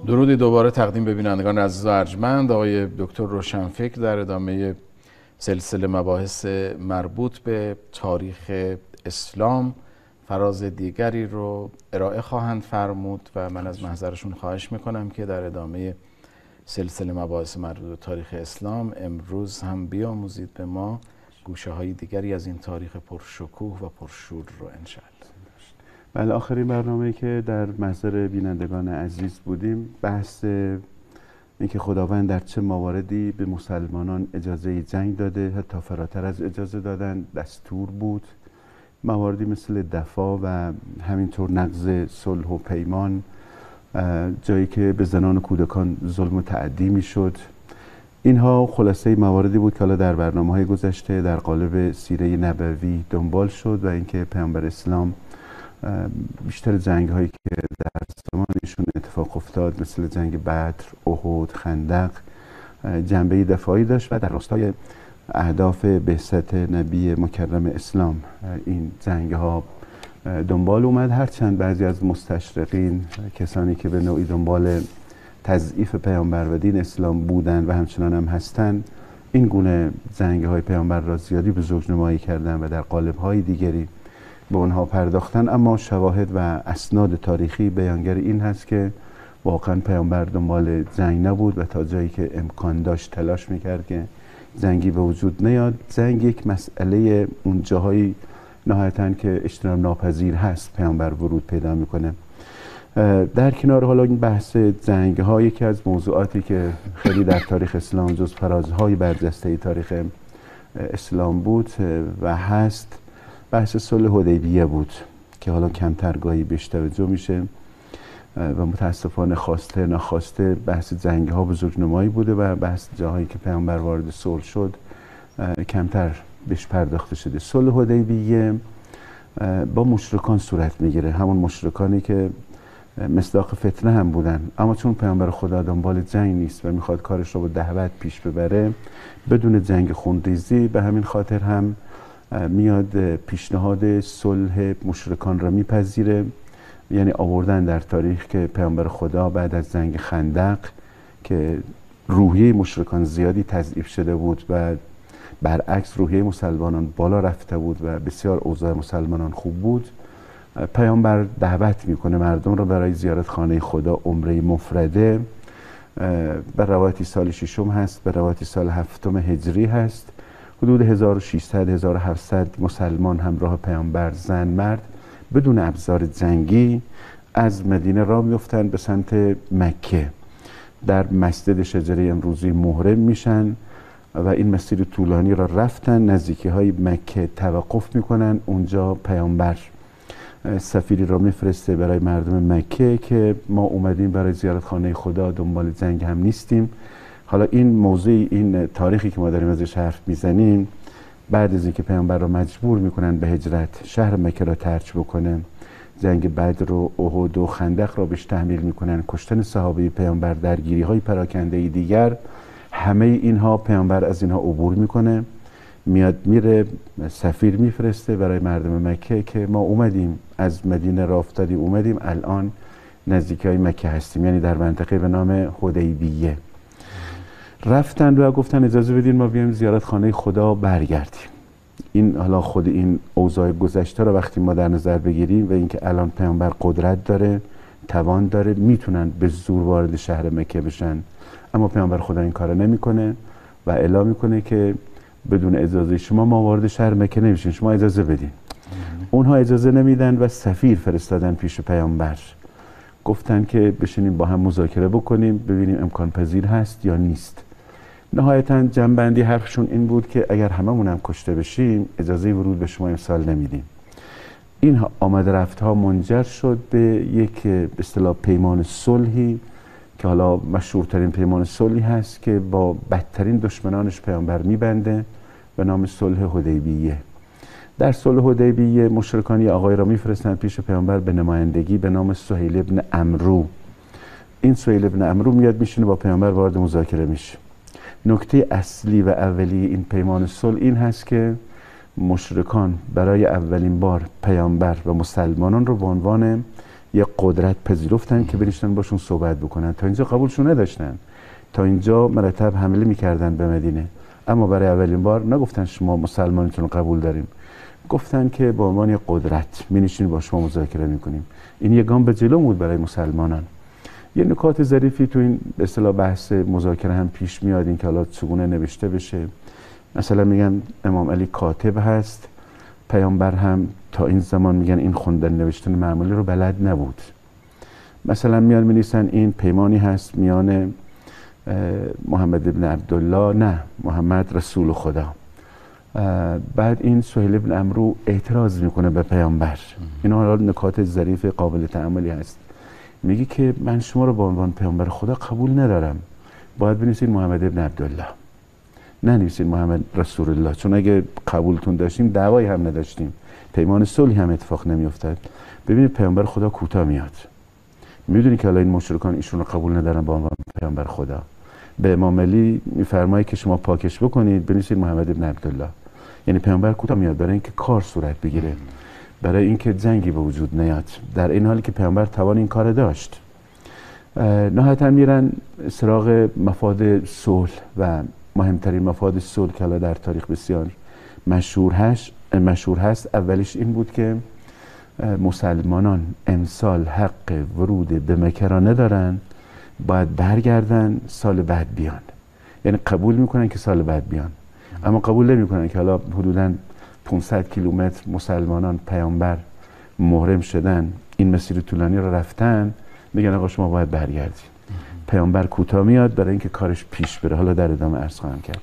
درودی دوباره تقدیم به بینندگان عزیز و ارجمند. آقای دکتر روشنفکر در ادامه سلسله مباحث مربوط به تاریخ اسلام فراز دیگری رو ارائه خواهند فرمود و من از محضرشون خواهش میکنم که در ادامه سلسله مباحث مربوط به تاریخ اسلام امروز هم بیاموزید به ما گوشه های دیگری از این تاریخ پرشکوه و پرشور رو انشاءالله. بله، آخرین برنامه‌ای که در محضر بینندگان عزیز بودیم بحث اینکه خداوند در چه مواردی به مسلمانان اجازه جنگ داده، حتی فراتر از اجازه دادن دستور بود. مواردی مثل دفاع و همینطور نقض صلح و پیمان، جایی که به زنان و کودکان ظلم و تعدی میشد. اینها خلاصه مواردی بود که حالا در برنامه‌های گذشته در قالب سیره نبوی دنبال شد و اینکه پیامبر اسلام بیشتر جنگ هایی که در زمان ایشون اتفاق افتاد مثل جنگ بدر، احد، خندق جنبه دفاعی داشت و در راستای اهداف بعثت نبی مکرم اسلام این جنگ ها دنبال اومد. هرچند بعضی از مستشرقین، کسانی که به نوعی دنبال تضعیف پیامبر و دین اسلام بودن و همچنان هم هستن، این گونه جنگ های پیامبر را زیادی بزرگنمایی کردن و در قالب های دیگری به اونها پرداختن، اما شواهد و اسناد تاریخی بیانگر این هست که واقعا پیامبر دنبال جنگ نبود و تا جایی که امکان داشت تلاش میکرد که جنگی به وجود نیاد. جنگ یک مسئله اون جاهایی نهایتاً که اجتناب ناپذیر هست پیامبر ورود پیدا میکنه. در کنار حالا این بحث جنگ ها، یکی از موضوعاتی که خیلی در تاریخ اسلام جز فرازهای برجسته تاریخ اسلام بود و هست، بحث صلح حدیبیه بود که حالا کمتر گاهی بهش توجه میشه و متاسفانه خواسته ناخواسته بحث جنگ ها بزرگنمایی بوده و بحث جاهایی که پیامبر وارد صلح شد کمتر بهش پرداخته شده. صلح حدیبیه با مشرکان صورت میگیره، همون مشرکانی که مصداق فتنه هم بودن، اما چون پیامبر خدا دنبال جنگ نیست و میخواد کارش رو با دعوت پیش ببره بدون جنگ خونریزی، به همین خاطر هم میاد پیشنهاد صلح مشرکان را میپذیره. یعنی آوردن در تاریخ که پیامبر خدا بعد از جنگ خندق که روحیه مشرکان زیادی تضعیف شده بود و برعکس روحیه مسلمانان بالا رفته بود و بسیار اوضاع مسلمانان خوب بود، پیامبر دعوت میکنه مردم را برای زیارت خانه خدا عمره مفرده. به روایتی سال 6 هست، به روایتی سال 7 هجری هست. حدود 1600 1700 مسلمان همراه پیامبر، زن مرد، بدون ابزار جنگی از مدینه راه میفتن به سمت مکه. در مسجد شجره امروزی محرم میشن و این مسیر طولانی را رفتن. نزدیکی های مکه توقف میکنن. اونجا پیامبر سفیری را میفرسته برای مردم مکه که ما اومدیم برای زیارت خانه خدا، دنبال جنگ هم نیستیم. حالا این موضوع، این تاریخی که ما داریم ازش حرف میزنیم، بعد از اینکه پیامبر را مجبور میکنن به هجرت، شهر مکه را ترک بکنه، جنگ بدر و احد و خندق را بهش تحمیل میکنن، کشتن صحابه پیامبر، درگیری های پراکنده دیگر، همه اینها پیامبر از اینها عبور میکنه، میاد میره سفیر میفرسته برای مردم مکه که ما اومدیم از مدینه راه افتادیم، اومدیم الان نزدیکی های مکه هستیم، یعنی در منطقه به نام حدیبیه. رفتن و گفتن اجازه بدین ما بیایم زیارت خانه خدا برگردیم. این حالا خود این اوضاع گذشته رو وقتی ما در نظر بگیریم و اینکه الان پیامبر قدرت داره، توان داره، میتونن به زور وارد شهر مکه بشن، اما پیامبر خدا این کارو نمیکنه و اعلام میکنه که بدون اجازه شما ما وارد شهر مکه نمیشیم، شما اجازه بدین. اونها اجازه نمیدن و سفیر فرستادن پیش پیامبر، گفتن که بشینیم با هم مذاکره بکنیم ببینیم امکان پذیر هست یا نیست. نهایتاً جنبندی حرفشون این بود که اگر هممون هم کشته بشیم اجازه ورود به شما امسال نمیدیم. این آمد رفت ها منجر شد به یک به اصطلاح پیمان صلحی که حالا مشهورترین پیمان صلحی هست که با بدترین دشمنانش پیامبر میبنده به نام صلح حدیبیه. در صلح حدیبیه مشرکان آقای را میفرستن پیش پیامبر به نمایندگی به نام سهیل ابن عمرو. این سهیل ابن عمرو میاد میشینه با پیامبر وارد مذاکره میشه. نکته اصلی و اولی این پیمان صلح این هست که مشرکان برای اولین بار پیامبر و مسلمانان رو به عنوان یه قدرت پذیرفتن که بنشتن باشون صحبت بکنن. تا اینجا قبولشون نداشتن، تا اینجا مرتب حمله میکردن به مدینه، اما برای اولین بار نگفتن شما مسلمانتون رو قبول داریم، گفتن که با عنوان یه قدرت می‌نشینیم با شما مذاکره میکنیم. این یه گام به جلو بود برای مسلمانان. یه نکات ظریفی تو این به اصطلاح بحث مذاکره هم پیش میاد، این که حالا چگونه نوشته بشه. مثلا میگن امام علی کاتب هست، پیامبر هم تا این زمان میگن این خوندن نوشتن معمولی رو بلد نبود. مثلا میان می‌نویسن این پیمانی هست میان محمد ابن عبدالله، نه محمد رسول خدا. بعد این سهیل ابن عمرو اعتراض میکنه به پیامبر. اینا حالا نکات ظریف قابل تأملی هست. میگه که من شما رو به عنوان پیامبر خدا قبول ندارم، باید بنویسید محمد ابن عبدالله، ننویسید محمد رسول الله، چون اگه قبولتون داشتیم دعوایی هم نداشتیم، پیمان صلحی هم اتفاق نمیافتاد. ببینید پیامبر خدا کوتاه میاد. میدونی که حالا این مشرکان ایشون رو قبول ندارن به عنوان پیامبر خدا. به امام علی میفرمایه که شما پاکش بکنید بنویسید محمد ابن عبدالله. یعنی پیامبر کوتاه میاد برای اینکه کار صورت بگیره، برای اینکه جنگی به وجود نیاد، در این حالی که پیامبر توان این کار داشت. نهایتا میرن سراغ مفاد صلح و مهمترین مفاد صلح که حالا در تاریخ بسیار مشهور هست. اولیش این بود که مسلمانان امسال حق ورود به مکه را ندارن، باید برگردن سال بعد بیان. یعنی قبول میکنن که سال بعد بیان، اما قبول نمیکنن که حالا حدوداً 500 کیلومتر مسلمانان پیامبر محرم شدن، این مسیر طولانی رو رفتن، میگن آقا شما باید برگردید. پیامبر کوتاه میاد برای اینکه کارش پیش بره. حالا در ادامه عرض خواهم کرد.